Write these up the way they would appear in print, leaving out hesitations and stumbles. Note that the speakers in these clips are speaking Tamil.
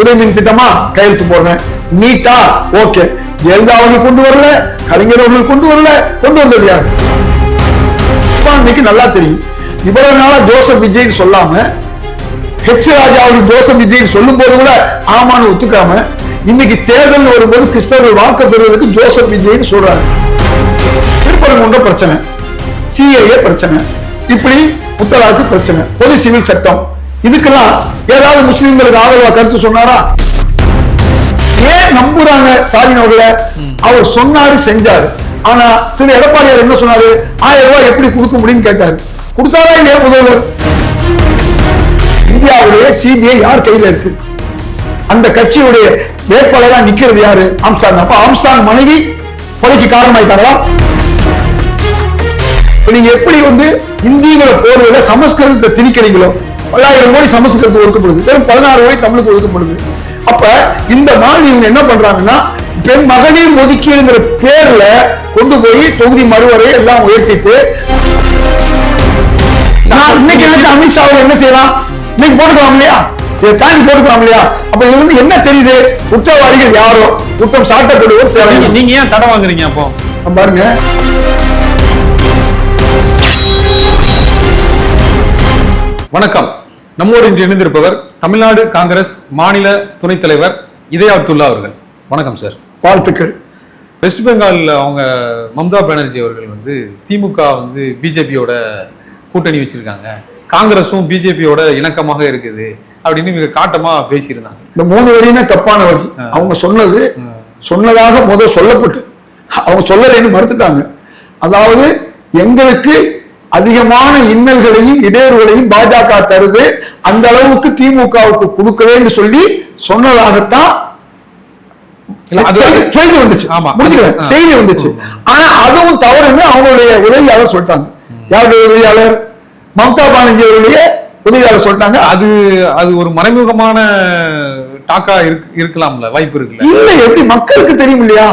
உதயமின் திட்டமா கையெழுத்து போடுறேன். நீட்டா ஓகே. ஜெயலலிதா அவர்கள் கொண்டு வரல, கலைஞர் அவர்கள் கொண்டு வரல, கொண்டு வந்தது யாரு? இன்னைக்கு நல்லா தெரியும். இவ்வளவு நாளா ஜோசப் விஜய் சொல்லாம ஹெச் ராஜா அவர்கள் ஜோசப் விஜய் சொல்லும் போது கூட ஆமான்னு ஒத்துக்காம இன்னைக்கு தேர்தல் வரும்போது கிறிஸ்தவர்கள் வாக்கு பெறுவதற்கு ஜோசப் விஜய் சொல்றாங்க. திருப்பரங்குன்ற பிரச்சனை, சிஏஏ பிரச்சனை, இப்படி முத்தலாக்கு பிரச்சனை, பொது சிவில் சட்டம், இதுக்கெல்லாம் ஏதாவது முஸ்லிம்களுக்கு ஆதரவா கருத்து சொன்னாரா? ஏன் நம்புறாங்க ஸ்டாலின் அவர்களை? அவர் சொன்னாரு, செஞ்சாரு. ஆனா திரு எடப்பாடியார் என்ன சொன்னாரு? 1000 ரூபாய் எப்படி கொடுக்க முடியும்னு கேட்டாரு. கொடுத்தாரா இல்லையா முதல்வர்? இந்தியாவுடைய சிபிஐ யார் கையில இருக்கு? அந்த கட்சியுடைய வேட்பாளரா நிக்கிறது யாரு? ஆம்ஸ்டாங். அப்ப ஆம்ஸ்டாங் மனைவி கொலைக்கு காரணமாயிட்டாங்களா? நீங்க எப்படி இந்திங்கிற போர்வையில சமஸ்கிருதத்தை திணிக்கிறீங்களோ? 1000 கோடி சமஸ்கிருதத்துக்கு ஒதுக்கப்படுது, வெறும் 16 கோடி தமிழுக்கு ஒதுக்கப்படுது. அப்ப இந்த மாதிரி இவங்க என்ன பண்றாங்கன்னா, பெண் மகளிர் ஒதுக்கீடுங்கிற பேர்ல கொண்டு போய் தொகுதி மறுவரை எல்லாம் உயர்த்திட்டு, இன்னைக்கு அமித்ஷா என்ன செய்யலாம்? இன்னைக்கு போட்டுக்கலாம் இல்லையா? இதை தாண்டி போட்டுக்கலாம் இல்லையா? அப்ப இது என்ன தெரியுது? குற்றவாளிகள் யாரோ, குற்றம் சாட்டப்படுவோம். நீங்க ஏன் தடை வாங்குறீங்க? அப்போ பாருங்க, வணக்கம். நம்மோடு இன்று இணைந்திருப்பவர் தமிழ்நாடு காங்கிரஸ் மாநில துணைத் தலைவர் இதயாத்துல்லா அவர்கள். வணக்கம் சார். வாழ்த்துக்கள். வெஸ்ட் பெங்கால் அவங்க மம்தா பானர்ஜி அவர்கள் திமுக பிஜேபியோட கூட்டணி வச்சிருக்காங்க, காங்கிரஸும் பிஜேபியோட இணக்கமாக இருக்குது அப்படின்னு மிக காட்டமா பேசியிருந்தாங்க. இந்த 3 வரியுமே தப்பான வரி. அவங்க சொன்னதாக சொல்லப்பட்டு அவங்க சொல்லலைன்னு மறுத்துட்டாங்க. அதாவது எங்களுக்கு அதிகமான இன்னல்களையும் இடையூறுகளையும் பாஜக தருது, அந்த அளவுக்கு திமுகவுக்கு கொடுக்கலன்னு சொல்லி சொன்னதாகத்தான் செய்தி வந்துச்சு. செய்தி வந்துச்சு. ஆனா அதுவும் தவறுன்னு அவங்களுடைய உதவியாளர் சொல்லிட்டாங்க. யாருடைய உதவியாளர்? மம்தா பானர்ஜி அவருடைய உதவியாளர் சொல்லிட்டாங்க. அது ஒரு மறைமுகமான டாக்கா இருக்கலாம்ல, வாய்ப்பு இருக்குல்ல? இல்ல, எப்படி மக்களுக்கு தெரியும் இல்லையா?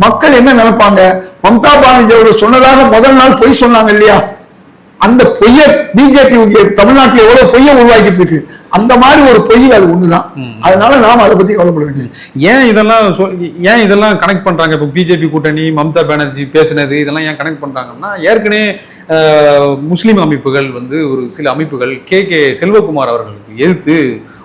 மக்கள் என்ன நினைப்பாங்க? மம்தா பானர்ஜி அவர்கள் சொன்னதாக முதல் நாள் பொய் சொன்னாங்க இல்லையா? அந்த பொய்ய பிஜேபி தமிழ்நாட்டில் எவ்வளவு பொய்ய உருவாக்கிட்டு இருக்கு, அந்த மாதிரி ஒரு பொய் அது ஒண்ணுதான். அதனால நாம அதை பத்தி கவலைப்பட வேண்டியது. ஏன் இதெல்லாம் கனெக்ட் பண்றாங்க? இப்போ பிஜேபி கூட்டணி, மம்தா பானர்ஜி பேசினது, இதெல்லாம் ஏன் கனெக்ட் பண்றாங்கன்னா, ஏற்கனவே முஸ்லீம் அமைப்புகள் ஒரு சில அமைப்புகள் கே செல்வகுமார் அவர்களுக்கு எதிர்த்து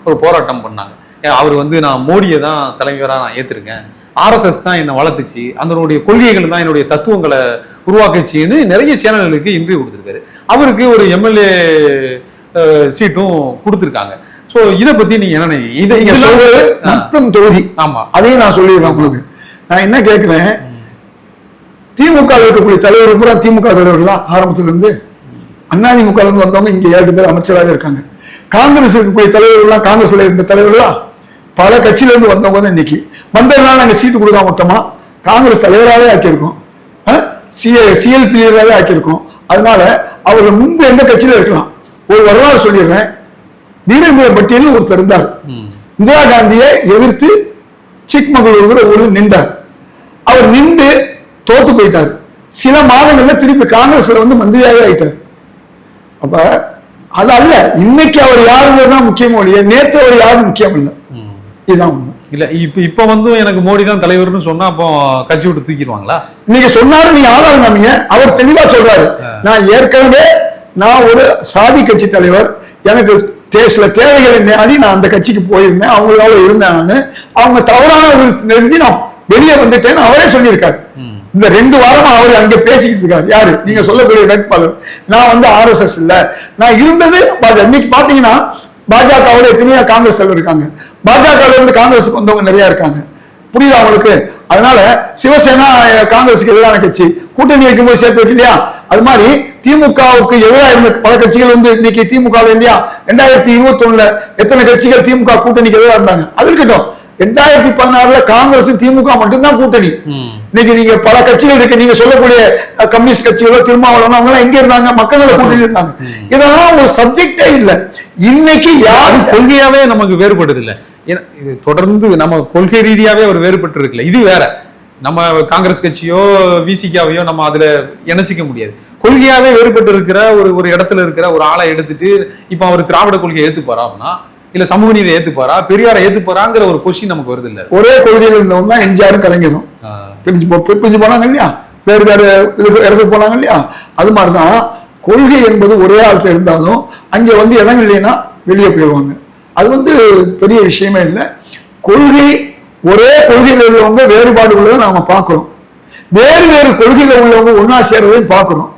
ஒரு போராட்டம் பண்ணாங்க. அவர் நான் மோடியை தான் தலைவராக நான் ஏற்றிருக்கேன், ஆர்எஸ்எஸ் தான் என்னை வளர்த்துச்சு, அதனுடைய கொள்கைகள் தான் என்னுடைய தத்துவங்களை உருவாக்குச்சின்னு நிறைய சேனல்களுக்கு இன்டர்வியூ கொடுத்துருக்காரு. அவருக்கு ஒரு எம்எல்ஏ சீட்டும் கொடுத்துருக்காங்க. ஸோ இதை பத்தி நீங்க என்ன நத்தம் தொகுதி? ஆமா, அதையும் நான் சொல்லிடுறேன் உங்களுக்கு. நான் என்ன கேட்கிறேன், திமுக இருக்கக்கூடிய தலைவர் பூரா திமுக தலைவர்களா? ஆரம்பத்துல இருந்து அதிமுக வந்தவங்க இங்க 7 பேர் அமைச்சராக இருக்காங்க. காங்கிரஸ் இருக்கக்கூடிய தலைவர்கள்லாம் காங்கிரஸ்ல இருந்த தலைவர்களா? பல கட்சியில இருந்து வந்தவங்க தான் இன்னைக்கு வந்ததுனால நாங்க சீட்டு கொடுக்காம மொத்தமா காங்கிரஸ் தலைவராகவே ஆக்கியிருக்கோம், சிஎல்பி லீடராகவே ஆக்கியிருக்கோம். அதனால அவர்கள் முன்பு எந்த கட்சியில இருக்கலாம். ஒரு வரலாறு சொல்லிடுறேன். வீரேந்திர பட்டியல் ஒருத்தர் இருந்தார், இந்திரா காந்தியை எதிர்த்து சிக்மகளூர் ஊரில் நின்றார். அவர் நின்று தோத்து போயிட்டார். சில மாதங்கள்ல திருப்பி காங்கிரஸ்ல மந்திரியாவே ஆயிட்டார். அப்ப அது அல்ல, இன்னைக்கு அவர் யாருங்கிறதா முக்கியமோ இல்லையா, நேற்று அவர் யாரும் முக்கியம் இல்லை. இதுதான் உண்மை. இல்ல இப்ப எனக்கு மோடி தான் தலைவர்னு சொன்னா அப்போ கட்சி விட்டு தூக்கிடுவாங்களா? நீங்க சொன்னாரு, நீங்க ஆதாரம் காமிங்க. அவர் தெளிவா சொல்றாரு, நான் ஏற்கனவே ஒரு சாதி கட்சி தலைவர், எனக்கு சில தேவைகளை நாடி நான் அந்த கட்சிக்கு போயிருந்தேன், அவங்களோட இருந்தேன் நான், அவங்க தவறான ஒரு நெருங்கி நான் வெளியே வந்துட்டேன்னு அவரே சொல்லியிருக்காரு. இந்த 2 வாரமா அவர் அங்க பேசிக்கிட்டு இருக்காரு. யாரு? நீங்க சொல்லக்கூடிய வேட்பாளர். நான் ஆர்எஸ்எஸ் இல்ல, நான் இருந்தது இன்னைக்கு பாத்தீங்கன்னா பாஜகவோட எத்தனையோ காங்கிரஸ் தலைவர் இருக்காங்க, பாஜக காங்கிரஸுக்கு வந்தவங்க நிறைய இருக்காங்க. புரியுதா உங்களுக்கு? அதனால சிவசேனா காங்கிரஸுக்கு எதிரான கட்சி, கூட்டணி வைக்கும்போது சேர்த்து வைக்கலையா? அது மாதிரி திமுகவுக்கு எதிராக இருந்த பல கட்சிகள் இன்னைக்கு திமுக இல்லையா? 2021 எத்தனை கட்சிகள் திமுக கூட்டணிக்கு எதிராக இருந்தாங்க? அது இருக்கட்டும். 2016 காங்கிரஸ் திமுக மட்டும்தான் கூட்டணி. இன்னைக்கு நீங்க பல கட்சிகள் இருக்கு. நீங்க சொல்லக்கூடிய கம்யூனிஸ்ட் கட்சிகளோ திருமாவளவனோ அவங்க எங்க இருந்தாங்க? மக்களோட கூட்டணி இருந்தாங்க. இதெல்லாம் ஒரு சப்ஜெக்டே இல்ல. இன்னைக்கு யாரு கொள்கையாவே நமக்கு வேறுபடுது இல்ல, தொடர்ந்து நம்ம கொள்கை ரீதியாவே அவர் வேறுபட்டு இருக்குல்ல. இது வேற, நம்ம காங்கிரஸ் கட்சியோ விசிகாவையோ நம்ம அதுல இணைச்சிக்க முடியாது. கொள்கையாவே வேறுபட்டு இருக்கிற ஒரு இடத்துல இருக்கிற ஒரு ஆளை எடுத்துட்டு இப்ப அவர் திராவிட கொள்கையை ஏத்துப்பாரா அப்படின்னா இல்ல சமூக நீதி ஏத்துப்பாரா, பெரியாரை ஏத்துப்பாராங்கிற ஒரு கொஸ்டின் நமக்கு வருது இல்ல. ஒரே கொள்கையில் இருந்தவங்க தான் எம்ஜிஆரும் கலைஞரும் பிரிஞ்சு போனாங்க இல்லையா, வேறு வேறு இடத்துக்கு போனாங்க இல்லையா. அது மாதிரிதான் கொள்கை என்பது ஒரே ஆளுக்கு இருந்தாலும் அங்கே வந்து இடம் இல்லைன்னா வெளியே போயிடுவாங்க. அது பெரிய விஷயமே இல்லை. கொள்கை ஒரே கொள்கையில் உள்ளவங்க வேறுபாடு உள்ளதை நாம பார்க்கிறோம், வேறு வேறு கொள்கையில உள்ளவங்க ஒன்னா சேர்றதையும் பார்க்கிறோம்.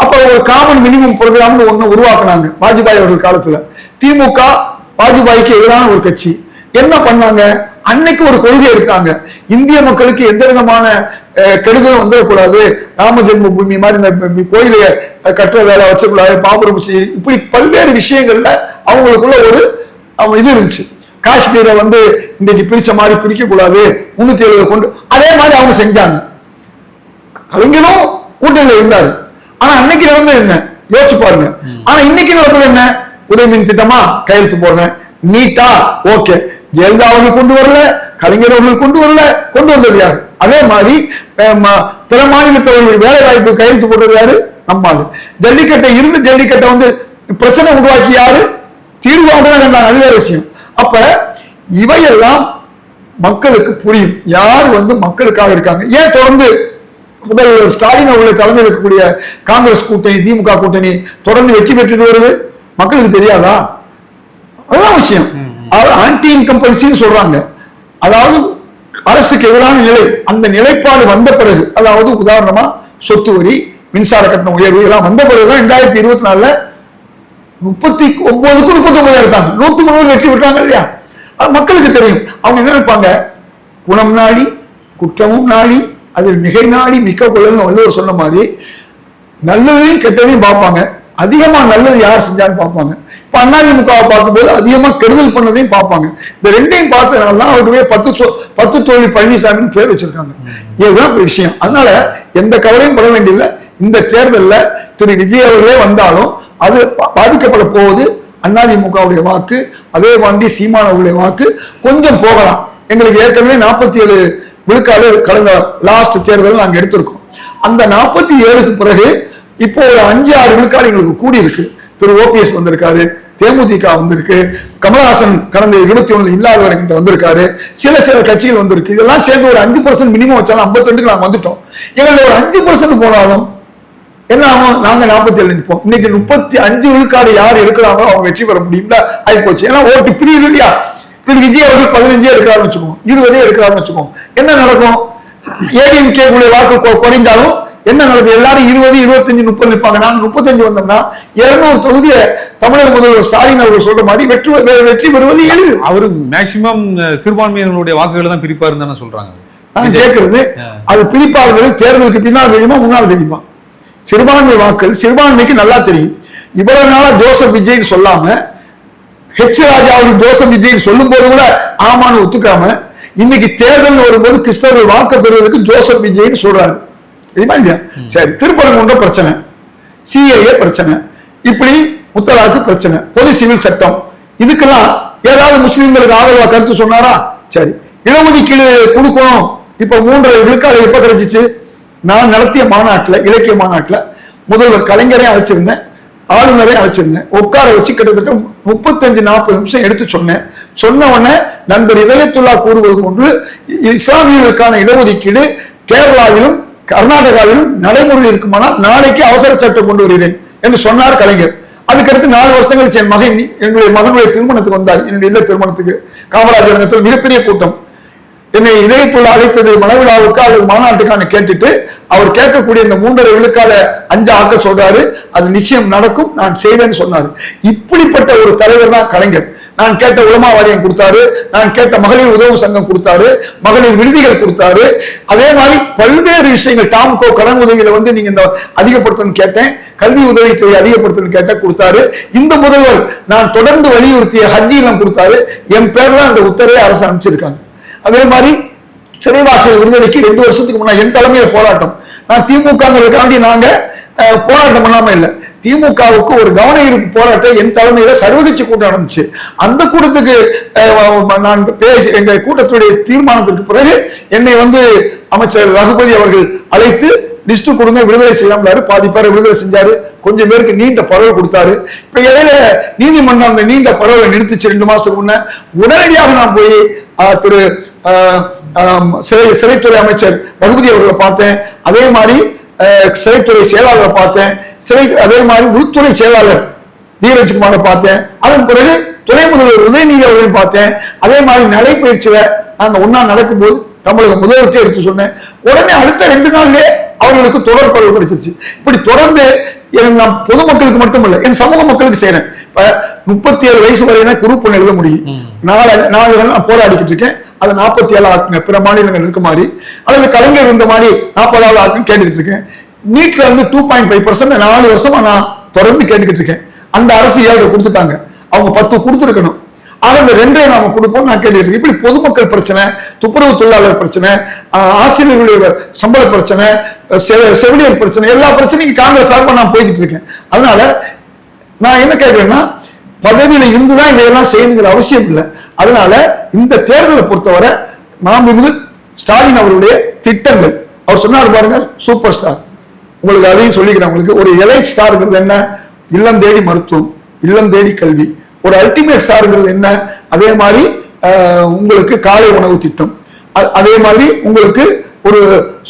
அப்ப ஒரு காமன் மினிமம் ப்ரோக்ராம்னு ஒண்ணு உருவாக்குனாங்க வாஜ்பாய் அவர்கள் காலத்துல. திமுக வாஜ்பாய்க்கு எதிரான ஒரு கட்சி. என்ன பண்ணாங்க, அன்னைக்கு ஒரு கொள்கை எடுத்தாங்க, இந்திய மக்களுக்கு எந்த விதமான கெடுதலும் வந்துடக்கூடாது, ராம ஜென்ம பூமி மாதிரி இந்த கோயிலை கட்டுற வேலை வச்சக்கூடாது, பாபர் மசூதி, இப்படி பல்வேறு விஷயங்கள்ல அவங்களுக்குள்ள ஒரு இது இருந்துச்சு. காஷ்மீரை இன்னைக்கு பிரிச்ச மாதிரி பிரிக்க கூடாது, 370 கொண்டு, அதே மாதிரி அவங்க செஞ்சாங்க. கலைஞரும் கூட்டணியில் இருந்தாரு. ஆனா அன்னைக்கு நடந்தது என்ன யோசிச்சு பாருங்க. ஆனா இன்னைக்கு நடப்பது என்ன, உதயமின் திட்டமா கையெழுத்து போடுறேன், நீட்டா ஓகே, ஜெயலலிதா அவர்கள் கொண்டு வரல, கலைஞர் அவர்கள் கொண்டு வரல, கொண்டு வந்தது யாரு? அதே மாதிரி பிற மாநிலத்தவர்கள் வேலை வாய்ப்பு கையெழுத்து போடுறது யாரு? நம்மாது. ஜல்லிக்கட்டை இருந்து ஜல்லிக்கட்டை பிரச்சனை உருவாக்கி யாரு? தீர்வாக அது வேற விஷயம். அப்ப இவையெல்லாம் மக்களுக்கு புரியும், யார் மக்களுக்காக இருக்காங்க. ஏன் தொடர்ந்து முதல்வர் ஸ்டாலின் அவர்களை தலைமையில் இருக்கக்கூடிய காங்கிரஸ் கூட்டணி, திமுக கூட்டணி தொடர்ந்து வெற்றி பெற்றுட்டு வருது? மக்களுக்கு தெரியாதா? அதுதான் விஷயம். ஆன்டி இன்கம்பல்சின்னு சொல்றாங்க, அதாவது அரசுக்கு எதிரான நிலை. அந்த நிலைப்பாடு வந்த பிறகு, அதாவது உதாரணமா சொத்து வரி, மின்சார கட்டண உயர்வு எல்லாம் வந்த பிறகுதான் 2024 39க்கு 39 எடுத்தாங்க, 100 வெற்றி பெற்றாங்க இல்லையா? மக்களுக்கு தெரியும். அவங்க என்ன நினைப்பாங்க, குணம் நாடி குற்றமும் நாடி அதில் மிகை நாடி மிக்க கொள்ளல்னு வள்ளுவர் சொன்ன மாதிரி நல்லதையும் கெட்டதையும் பார்ப்பாங்க. அதிகமா நல்லது யார் செஞ்சாலும் பார்ப்பாங்க. இப்ப அதிமுகவை பார்க்கும்போது அதிகமா கெடுதல் பண்ணதையும் பார்ப்பாங்க. இந்த ரெண்டையும் பார்த்ததுனால தான் அவருக்கு 10 தோழி பழனிசாமின்னு பேர் வச்சிருக்காங்க. இதுதான் விஷயம். அதனால எந்த கவலையும் பட வேண்டியதில்லை. இந்த தேர்தலில் திரு விஜய் அவர்களே வந்தாலும் அது பாதிக்கப்பட போவது அதிமுகவுடைய வாக்கு, அதே வாண்டி சீமான் அவருடைய வாக்கு கொஞ்சம் போகலாம். எங்களுக்கு ஏற்கனவே 47 விழுக்காடு கடந்த லாஸ்ட் தேர்தல் நாங்கள் எடுத்திருக்கோம். அந்த 47க்கு பிறகு இப்போ ஒரு 5-6 விழுக்காடு எங்களுக்கு கூடி இருக்கு. திரு ஓபிஎஸ் வந்திருக்காரு, தேமுதிக வந்திருக்கு, கமலஹாசன் கடந்த 21 இல்லாத வரைக்கும் வந்திருக்காரு, சில கட்சிகள் வந்திருக்கு. இதெல்லாம் சேர்ந்து ஒரு 5% மினிமம் வச்சாலும் 52க்கு நாங்கள் வந்துட்டோம். எங்களுக்கு ஒரு 5% போனாலும் என்ன ஆகும், நாங்க 47 நிற்போம். இன்னைக்கு 35 விழுக்காடு யார் எடுக்கிறாங்களோ அவங்க வெற்றி பெற முடியும்ல ஆயிப்போச்சு. ஏன்னா ஓட்டு பிரியுது இல்லையா? திரு விஜய் அவர்கள் 15 எடுக்கிறாருன்னு வச்சுக்கோம், 20 எடுக்கிறாருன்னு வச்சுக்கோம், என்ன நடக்கும்? ஏடிஎம்கே வாக்கு குறைந்தாலும் என்ன நடக்குது? எல்லாரும் 20, 25, 30 நிற்பாங்க. நாங்க 35 வந்தோம்னா 200 தொகுதியை தமிழக முதல்வர் ஸ்டாலின் அவர்கள் சொல்ற மாதிரி வெற்றி பெறுவது எளிது. அவரு மேக்சிமம் சிறுபான்மையினருடைய வாக்குகளை தான் பிரிப்பாருன்னு தானே சொல்றாங்க. நான் கேட்கறது, அது பிரிப்பாளர்கள் தேர்தலுக்கு பின்னால் தெரியுமா முன்னால் தெரியுமா? சிறுபான்மை வாக்கள் சிறுபான்மைக்கு நல்லா தெரியும். இவ்வளவு நாளா ஜோசப் விஜய் சொல்லாம ஹெச் ராஜா அவர்கள் ஜோசப் விஜய் சொல்லும் போது கூட ஆமான்னு ஒத்துக்காம இன்னைக்கு தேர்தல் வரும்போது கிறிஸ்தவர்கள் வாக்கு பெறுவதற்கு ஜோசப் விஜய் சொல்றாரு. தெரியுமா இல்லையா? சரி, திருப்பரங்குன்ற பிரச்சனை, சிஏஏ பிரச்சனை, இப்படி முத்தலாக்கு பிரச்சனை, பொது சிவில் சட்டம், இதுக்கெல்லாம் ஏதாவது முஸ்லிம்களுக்கு ஆதரவா கருத்து சொன்னாரா? சரி, இடஒதுக்கீடு கொடுக்கணும். இப்ப 3.5 விழுக்காடு எப்ப கிடைச்சிச்சு? நான் நடத்திய மாநாட்டில், இலக்கிய மாநாட்டில் முதல்வர் கலைஞரையும் அழைச்சிருந்தேன், ஆளுநரையும் அழைச்சிருந்தேன். உட்கார வச்சு கிட்டத்தட்ட 35-40 நிமிஷம் எடுத்து சொன்னேன். சொன்ன உடனே நண்பர் இதயத்துல்லா கூறுவது போன்று இஸ்லாமியர்களுக்கான இடஒதுக்கீடு கேரளாவிலும் கர்நாடகாவிலும் நடைமுறையில் இருக்குமானால் நாளைக்கு அவசர சட்டம் கொண்டு வருகிறேன் என்று சொன்னார் கலைஞர். அதுக்கடுத்து 4 வருஷம் கழிச்சு என்னுடைய மகனுடைய திருமணத்துக்கு வந்தார். என்னுடைய இல்ல திருமணத்துக்கு காமராஜர் மிகப்பெரிய கூட்டம். என்னை இதயத்துள்ள அழைத்தது மனவிழாவுக்கு அல்லது மாநாட்டுக்கான கேட்டுட்டு அவர் கேட்கக்கூடிய இந்த 3.5 விழுக்காட 5 ஆக்க சொல்றாரு. அது நிச்சயம் நடக்கும், நான் செய்வேன்னு சொன்னாரு. இப்படிப்பட்ட ஒரு தலைவர் தான் கலைஞர். நான் கேட்ட உலமா வாரியம் கொடுத்தாரு, நான் கேட்ட மகளிர் உதவும் சங்கம் கொடுத்தாரு, மகளிர் விடுதிகள் கொடுத்தாரு. அதே மாதிரி பல்வேறு விஷயங்கள், டாம்கோ கடன் உதவியில நீங்க இந்த அதிகப்படுத்தணும்னு கேட்டேன், கல்வி உதவித்தொகை அதிகப்படுத்தணும்னு கேட்ட கொடுத்தாரு. இந்த முதல்வர் நான் தொடர்ந்து வலியுறுத்திய ஹஜ் இல்லம் கொடுத்தாரு. என் பேர்ல அந்த உத்தரவை அரசு அமைச்சிருக்காங்க. அதே மாதிரி சிறைவாசல் விடுதலைக்கு 2 வருஷத்துக்கு முன்னாடி என் தலைமையில போராட்டம். நான் திமுகங்கிறதுக்காண்டி நாங்க போராட்டம் பண்ணாம இல்லை, திமுகவுக்கு ஒரு கவன ஈர்ப்பு போராட்டம் என் தலைமையில சர்வகட்சி கூட்டம் நடந்துச்சு. அந்த கூட்டத்துக்கு நான் எங்க கூட்டத்துடைய தீர்மானத்திற்கு பிறகு என்னை அமைச்சர் ரகுபதி அவர்கள் அழைத்து லிஸ்ட் கொடுங்க, விடுதலை செய்யலாம்னாரு. பாதி பேரை விடுதலை செஞ்சாரு, கொஞ்சம் பேருக்கு நீண்ட பரவல் கொடுத்தாரு. இப்ப இடையில நீதிமன்றம் அந்த நீண்ட பரவலை நிறுத்திச்சு 2 மாசத்துக்கு முன்ன. உடனடியாக நான் போய் திரு சிறைத்துறை அமைச்சர் ரகுபதி அவர்களை பார்த்தேன். அதே மாதிரி சிறைத்துறை செயலாளரை பார்த்தேன். அதே மாதிரி உள்துறை செயலாளர் தீரஜ்குமாரை பார்த்தேன். அதன் பிறகு துணை முதல்வர் உதயநிதி அவர்களையும் பார்த்தேன். அதே மாதிரி நடைபயிற்சியில நாங்க ஒன்னா நடக்கும்போது தமிழக முதல்வருக்கு எடுத்து சொன்னேன். உடனே அடுத்த 2 நாள்லயே அவர்களுக்கு தொடர் பரவல் கிடைச்சிருச்சு. இப்படி தொடர்ந்து நான் பொதுமக்களுக்கு மட்டும் இல்ல, என் சமூக மக்களுக்கு செய்யறேன். இப்ப 37 வயசு வரை தான் குரூப் எழுத முடியும். 4 நான் போராடிக்கிட்டு இருக்கேன். அதை 47 ஆக்குங்க, பிற மாநிலங்கள் இருக்க மாதிரி, அல்லது கலைஞர் இருந்த மாதிரி 40 ஆக்குன்னு கேட்டுக்கிட்டு இருக்கேன். நீட்ல வந்து 2.5% 4 வருஷமா நான் தொடர்ந்து கேட்டுக்கிட்டு இருக்கேன். அந்த அரசு 7 கொடுத்துட்டாங்க, அவங்க 10 கொடுத்துருக்கணும். ஆக இந்த 2 நாம கொடுப்போம் நான் கேட்டுக்கிட்டு இருக்கேன். இப்படி பொதுமக்கள் பிரச்சனை, துப்புரவு தொழிலாளர் பிரச்சனை, ஆசிரியர்களுடைய சம்பள பிரச்சனை, செவிலியர் பிரச்சனை, எல்லா பிரச்சனையும் காங்கிரஸ் சார்பாக நான் போய்கிட்டு இருக்கேன். அதனால நான் என்ன கேட்கிறேன்னா, பதவியில இருந்துதான் இதையெல்லாம் செய்யணுங்கிற அவசியம் இல்லை. அதனால இந்த தேர்தலை பொறுத்தவரை மாண்புமிகு ஸ்டாலின் அவருடைய திட்டங்கள், அவர் சொன்னார் பாருங்க, சூப்பர் ஸ்டார். உங்களுக்கு அதையும் சொல்லிக்கிறேன். உங்களுக்கு ஒரு எலைட் ஸ்டார்ங்கிறது என்ன? இல்லம் தேடி மருத்துவம், இல்லம் தேடி கல்வி. ஒரு அல்டிமேட் ஸ்டார்ங்கிறது என்ன? அதே மாதிரி உங்களுக்கு காலை உணவு திட்டம். அதே மாதிரி உங்களுக்கு ஒரு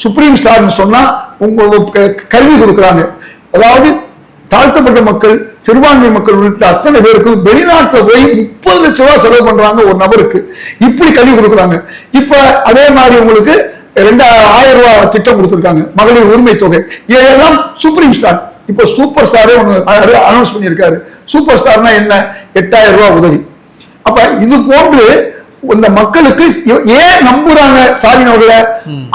சுப்ரீம் ஸ்டார்னு சொன்னா உங்க கல்வி கொடுக்குறாங்க. அதாவது தாழ்த்தப்பட்ட மக்கள், சிறுபான்மை மக்கள் உள்ளிட்ட அத்தனை பேருக்கு வெளிநாட்டில் போய் 30 லட்சம் ரூபாய் செலவு பண்றாங்க ஒரு நபருக்கு. இப்படி கல்வி கொடுக்குறாங்க. இப்ப அதே மாதிரி உங்களுக்கு 2000 ரூபாய் திட்டம் கொடுத்துருக்காங்க, மகளிர் உரிமை தொகை. இதெல்லாம் சுப்ரீம் ஸ்டார். இப்ப சூப்பர் ஸ்டாரே ஒன்று அனௌன்ஸ் பண்ணியிருக்காரு. சூப்பர் ஸ்டார்னா என்ன? 8000 ரூபாய் உதவி. அப்ப இது போன்று இந்த மக்களுக்கு ஏன் நம்புறாங்க ஸ்டாலின் அவர்களை?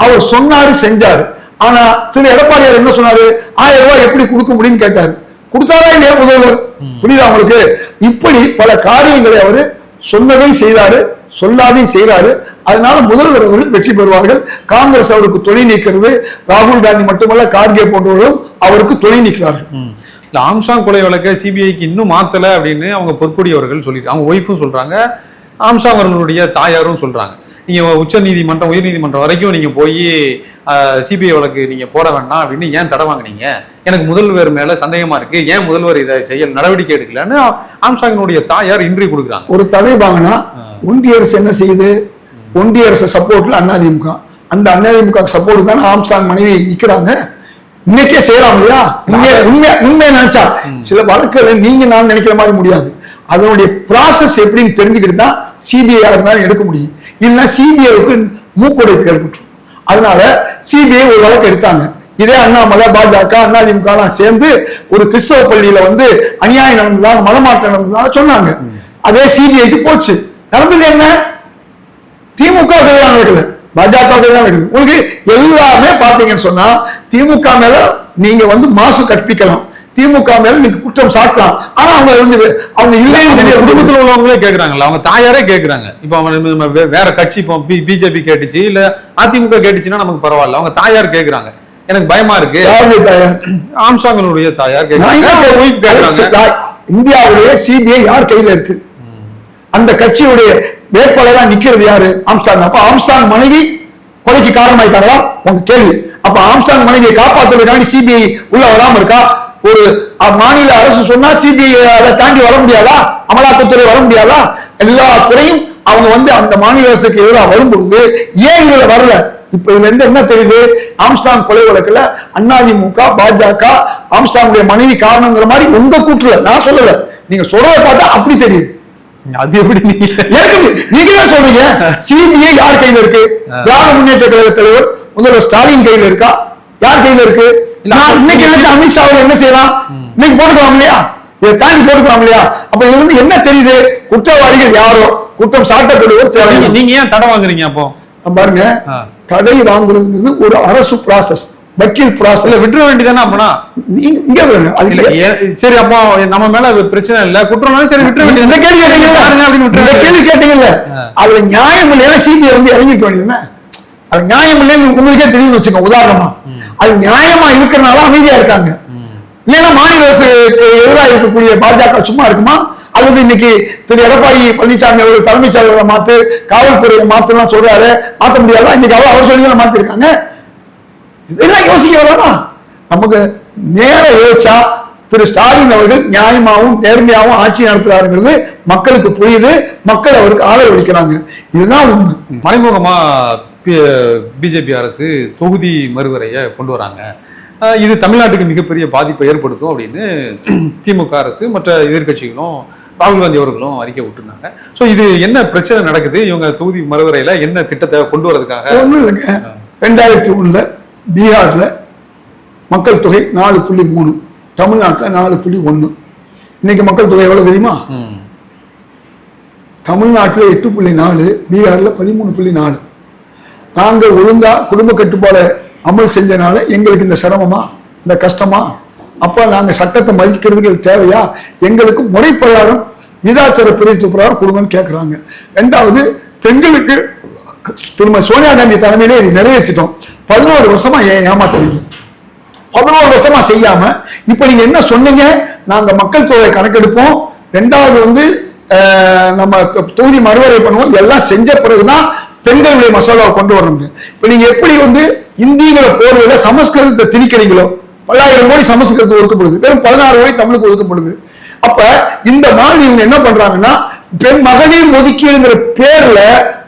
அவர் சொன்னாரு, செஞ்சாரு. ஆனா திரு எடப்பாடியார் என்ன சொன்னாரு? 1000 ரூபாய் எப்படி கொடுக்க முடியும்னு கேட்டாரு. கொடுத்தாரா இல்லையா முதல்வர்? புரியுதா உங்களுக்கு? இப்படி பல காரியங்களை அவரு சொன்னதையும் செய்தாரு, சொல்லாதையும் செய்தாரு. அதனால முதல்வர் அவர்கள் வெற்றி பெறுவார்கள். காங்கிரஸ் அவருக்கு தொலை நீக்கிறது. ராகுல் காந்தி மட்டுமல்ல, கார்கே போன்றவர்களும் அவருக்கு தொலை நீக்கிறார்கள். ஆம்ஸ்ட்ராங் கொலை வழக்கை சிபிஐக்கு இன்னும் மாத்தல அப்படின்னு அவங்க பொற்கொடியவர்கள் சொல்லிட்டு, அவங்க ஒய்ஃபும் சொல்றாங்க, ஆம்ஸ்ட்ராங் அவர்களுடைய தாயாரும் சொல்றாங்க. நீங்க உச்ச நீதிமன்றம், உயர் நீதிமன்றம் வரைக்கும் நீங்க போய் சிபிஐ வழக்கு நீங்க போட வேண்டாம் அப்படின்னு ஏன் தடை வாங்கினீங்க? எனக்கு முதல்வர் மேல சந்தேகமா இருக்கு, ஏன் முதல்வர் இதை செய்ய நடவடிக்கை எடுக்கலன்னு ஆம்ஸ்ட்ராங்கினுடைய தாயார் இன்றி கொடுக்குறாங்க. ஒரு தடை வாங்கினா ஒன்றிய அரசு என்ன செய்யுது? ஒன்றிய அரசு சப்போர்ட்ல அதிமுக, அந்த அதிமுக சப்போர்ட் தானே ஆம்ஸ்ட்ராங் மனைவி நிக்கிறாங்க. இன்னைக்கே செய்யலாம் இல்லையா? உண்மை நினைச்சா சில வழக்குகளை நீங்க நான் நினைக்கிற மாதிரி முடியாது. அதனுடைய ப்ராசஸ் எப்படின்னு தெரிஞ்சுக்கிட்டு தான் சிபிஐ இருந்தாலும் எடுக்க முடியும். இல்லைன்னா சிபிஐக்கு மூக்குடைப்பு ஏற்பட்டுரும். அதனால சிபிஐ ஒரு வழக்கு எடுத்தாங்க. இதே அண்ணாமலை, பாஜக, அதிமுக சேர்ந்து ஒரு கிறிஸ்தவ பள்ளியில வந்து அநியாயம் நடந்ததாக, மதமாற்றம் நடந்ததாக சொன்னாங்க. அதே சிபிஐக்கு போச்சு. நடந்தது என்ன? திமுக தான் நடக்கல, பாஜக தான் நடக்குது. உங்களுக்கு எல்லாமே பாத்தீங்கன்னு சொன்னா திமுக மேல நீங்க வந்து மாசு கற்பிக்கலாம், திமுக மேல நீங்க குற்றம் சாட்டலாம். ஆனா அவங்க அவங்க இல்லைன்னு குடும்பத்தில் உள்ளவங்களே கேட்கறாங்கல்ல, அவங்க தாயாரே கேட்கறாங்க. இப்ப அவங்க வேற கட்சி, இப்போ பிஜேபி கேட்டுச்சு இல்ல அதிமுக கேட்டுச்சுன்னா நமக்கு பரவாயில்ல, அவங்க தாயார் கேட்கறாங்க. எனக்கு பயமா இருக்கு. ஆம்ஸ்ட்ராங்கினுடைய தாயார் கேட்கறாங்க. இந்தியாவுடைய சிபிஐ யார் கையில இருக்கு? அந்த கட்சியுடைய வேட்பாளரா நிக்கிறது யாரு? ஆம்ஸ்ட்ராங். அப்ப ஆம்ஸ்ட்ராங் மனைவி கொலைக்கு காரணமாயிட்டாங்களா? உங்க கேள்வி. அப்ப ஆம்ஸ்ட்ராங் மனைவியை காப்பாற்றுவதற்காண்டி சிபிஐ உள்ள வராம இருக்கா? ஒரு மாநில அரசு சொன்னா சிபிஐ அதை தாண்டி வர முடியாதா? அமலாக்கத்துறை வர முடியாதா? எல்லா துறையும் அவங்க வந்து அந்த மாநில அரசுக்கு எதிராக வரும்போது ஏன் இதுல வரல? இப்ப இதுல இருந்து என்ன தெரியுது? ஆம்ஸ்ட்ராங் கொலை வழக்குல அதிமுக, பாஜக, ஆம்ஸ்ட்ராங்குடைய மனைவி காரணங்கிற மாதிரி உங்க கூற்றுல நான் சொல்லல, நீங்க சொல்றத பார்த்தா அப்படி தெரியுது. அது எப்படி நீங்க தான் சொல்றீங்க? சிபிஐ யார் கையில இருக்கு? திராவிட முன்னேற்ற கழக தலைவர் முதல்வர் ஸ்டாலின் கையில இருக்கா? யார் கையில இருக்கு? இன்னைக்கு அமித்ஷா அவர் என்ன செய்யலாம்? இன்னைக்கு போட்டுக்கலாம் இல்லையா? இதை தாண்டி போட்டுக்கலாம் இல்லையா? அப்ப இதுல இருந்து என்ன தெரியுது? குற்றவாளிகள் யாரோ, குற்றம் சாட்டப்படுவோர். நீங்க ஏன் தடை வாங்குறீங்க? அப்போ பாருங்க, தடை வாங்குறதுங்கிறது ஒரு அரசு ப்ராசஸ், வக்கீல் ப்ராசஸ். விட்டுற வேண்டியதானே? அப்பனா நீங்க இங்க வருங்க. அது சரி, அப்போ நம்ம மேல பிரச்சனை இல்ல, குற்றம் சரி விட்டுற வேண்டியது. இந்த கேள்வி கேட்டீங்கல்ல, அதுல நியாயம் இல்லையா? சிபிஐ வந்து இறங்கிக்க வேண்டியதுன்னு. அது நியாயம் இல்லைன்னு உங்களுக்கே தெரியும் வச்சுக்கோங்க. உதாரணமா அது நியாயமா இருக்கிறனால அமைதியா இருக்காங்க. இல்லைன்னா மாநில அரசுக்கு எதிராக இருக்கக்கூடிய பாஜக சும்மா இருக்குமா? அல்லது இன்னைக்கு திரு எடப்பாடி பழனிசாமி அவர்கள் தலைமைச் செயலரை மாத்து, காவல்துறையை மாத்தலாம் சொல்றாரு, மாத்த முடியாதா? இன்னைக்கு அவர் சொல்லி மாத்திருக்காங்க. இதெல்லாம் யோசிக்க வேணாமா? நமக்கு நேர யோசிச்சா திரு ஸ்டாலின் அவர்கள் நியாயமாகவும் நேர்மையாகவும் ஆட்சி நடத்துறாருங்கிறது மக்களுக்கு புரியுது. மக்கள் அவருக்கு ஆதரவளிக்கிறாங்க. இதுதான் உண்மை. மறைமுகமா பிஜேபி அரசு தொகுதி மறுவரையை கொண்டு வராங்க. இது தமிழ்நாட்டுக்கு மிகப்பெரிய பாதிப்பை ஏற்படுத்தும் அப்படின்னு திமுக அரசு மற்ற எதிர்கட்சிகளும் ராகுல் காந்தி அவர்களும் அறிக்கை விட்டுருந்தாங்க. ஸோ இது என்ன பிரச்சனை நடக்குது? இவங்க தொகுதி மறுவரையில என்ன திட்டத்தை கொண்டு வரதுக்காக? ஒன்றும் இல்லைங்க. 2001 பீகார்ல மக்கள் தொகை 4.3, தமிழ்நாட்டில் 4.1. இன்னைக்கு மக்கள் தொகை எவ்வளவு தெரியுமா? தமிழ்நாட்டில் 8.4, பீகார்ல 13.4. நாங்க ஒழுங்கா குடும்ப கட்டுப்பாடை அமல் செஞ்சனால எங்களுக்கு இந்த சிரமமா, இந்த கஷ்டமா? அப்ப நாங்க சட்டத்தை மதிக்கிறதுக்கு தேவையா? எங்களுக்கு முறைப்பிரகாரம் விதாச்சார பிரிவு பிரகாரம் கொடுங்கன்னு கேட்கிறாங்க. 2வது, பெண்களுக்கு திரும்ப சோனியா காந்தி தலைமையிலே இது நிறைவேற்றிட்டோம். 11 வருஷமா ஏமாத்துறீங்க. 11 வருஷமா செய்யாம இப்ப நீங்க என்ன சொன்னீங்க? நாங்க மக்கள் தொகை கணக்கெடுப்போம், 2வது நம்ம தொகுதி மறுவரை பண்ணுவோம், எல்லாம் செஞ்ச பிறகுதான் பெண்களுடைய மசோதாவை கொண்டு வரணும். இப்ப நீங்க எப்படி இந்திங்கிற போர்வையில சமஸ்கிருதத்தை திணிக்கிறீங்களோ, 10,000 கோடி சமஸ்கிருதத்துக்கு ஒதுக்கப்படுது, வெறும் 16 கோடி தமிழுக்கு ஒதுக்கப்படுது. அப்ப இந்த மாதிரி இவங்க என்ன பண்றாங்கன்னா, பெண் மகளிர் ஒதுக்கீடுங்கிற பேர்ல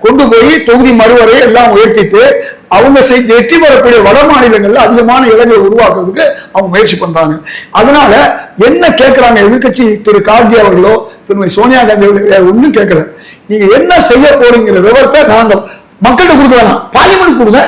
கொண்டு போய் தொகுதி மறுவரை எல்லாம் உயர்த்திட்டு அவங்க வெற்றி பெறக்கூடிய வட மாநிலங்கள்ல அதிகமான இளைஞர்களை உருவாக்குறதுக்கு அவங்க முயற்சி பண்றாங்க. அதனால என்ன கேட்கிறாங்க எதிர்கட்சி திரு கார்கே அவர்களோ திருமதி சோனியா காந்தி அவர்களோ ஒன்னும் கேட்கல. நீங்க என்ன செய்ய போறீங்கிற விவரத்தை நாங்க மக்கள்கிட்ட கொடுக்க வேணாம், பார்லிமெண்ட் கொடுங்க.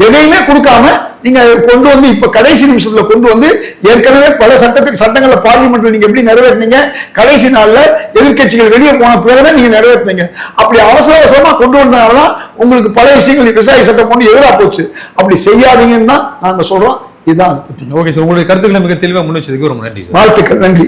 எதையுமே கொடுக்காம நீங்க கொண்டு இப்ப கடைசி நிமிஷத்துல கொண்டு ஏற்கனவே பல சட்டங்கள்ல பார்லிமெண்ட்ல நீங்க எப்படி நிறைவேற்றினீங்க? கடைசி நாள்ல எதிர்கட்சிகள் வெளியே போன பிறகுதான் நீங்க நிறைவேற்றினீங்க. அப்படி அவசர அவசரமா கொண்டு வந்தனாலதான் உங்களுக்கு பல விஷயங்கள் விவசாய சட்டம் கொண்டு எதிராக போச்சு. அப்படி செய்யாதீங்கன்னு தான் நாங்க சொல்றோம். இதுதான் அதை பத்தி. ஓகே சார், உங்களுடைய கருத்துக்களை மிக தெளிவாக முன் வச்சதுக்கு ரொம்ப நன்றி சார். வாழ்த்துக்கள். நன்றி.